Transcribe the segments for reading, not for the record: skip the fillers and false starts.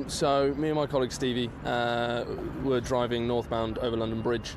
So me and my colleague Stevie were driving northbound over London Bridge.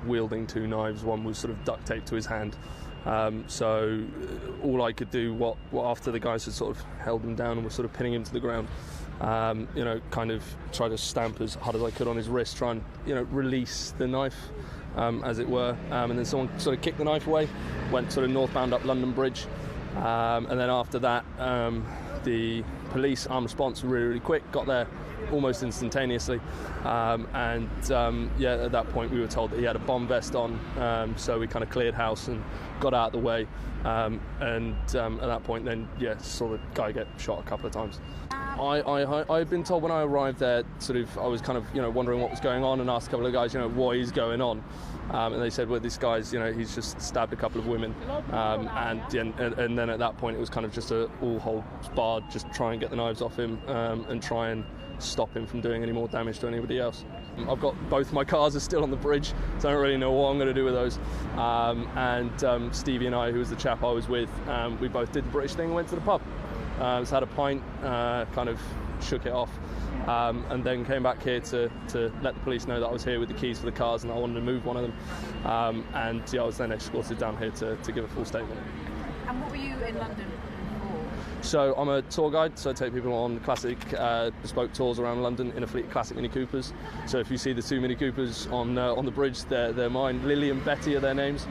Wielding two knives. One was sort of duct taped to his hand. So all I could do, after the guys had sort of held him down and were sort of pinning him to the ground, kind of try to stamp as hard as I could on his wrist, try and, release the knife, as it were. And then someone sort of kicked the knife away, went sort of northbound up London Bridge. And then after that, the police armed response were really, really quick, got there almost instantaneously, at that point we were told that he had a bomb vest on, so we kind of cleared house and got out of the way, at that point then saw the guy get shot a couple of times. I had been told when I arrived there, I was kind of wondering what was going on, and asked a couple of guys what is going on, and they said, well, this guy's he's just stabbed a couple of women, and then at that point it was kind of just a all holds barred, just try and get the knives off him, and try and stop him from doing any more damage to anybody else. I've got both my cars are still on the bridge, so I don't really know what I'm going to do with those. Stevie and I, who was the chap I was with, we both did the British thing and went to the pub. So had a pint, kind of shook it off, and then came back here to let the police know that I was here with the keys for the cars and I wanted to move one of them. I was then escorted down here to give a full statement. And what were you in London for? So I'm a tour guide, so I take people on classic bespoke tours around London in a fleet of classic Mini Coopers. So if you see the two Mini Coopers on the bridge, they're mine. Lily and Betty are their names.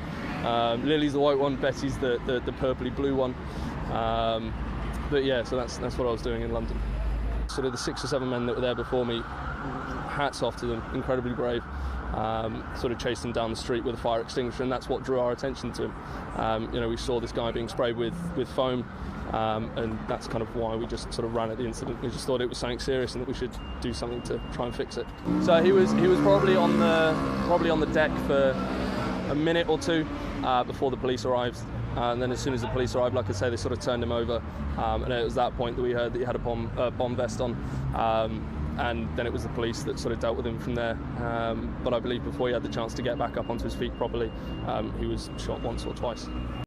Lily's the white one, Betty's the purpley blue one. So that's what I was doing in London. Sort of the 6 or 7 men that were there before me, hats off to them, incredibly brave. Sort of chased him down the street with a fire extinguisher, and that's what drew our attention to him. We saw this guy being sprayed with foam, and that's kind of why we just sort of ran at the incident. We just thought it was something serious and that we should do something to try and fix it. So he was probably on the deck for a minute or two before the police arrived. And then as soon as the police arrived, like I say, they sort of turned him over, and it was that point that we heard that he had a bomb vest on, and then it was the police that sort of dealt with him from there. But I believe before he had the chance to get back up onto his feet properly, he was shot once or twice.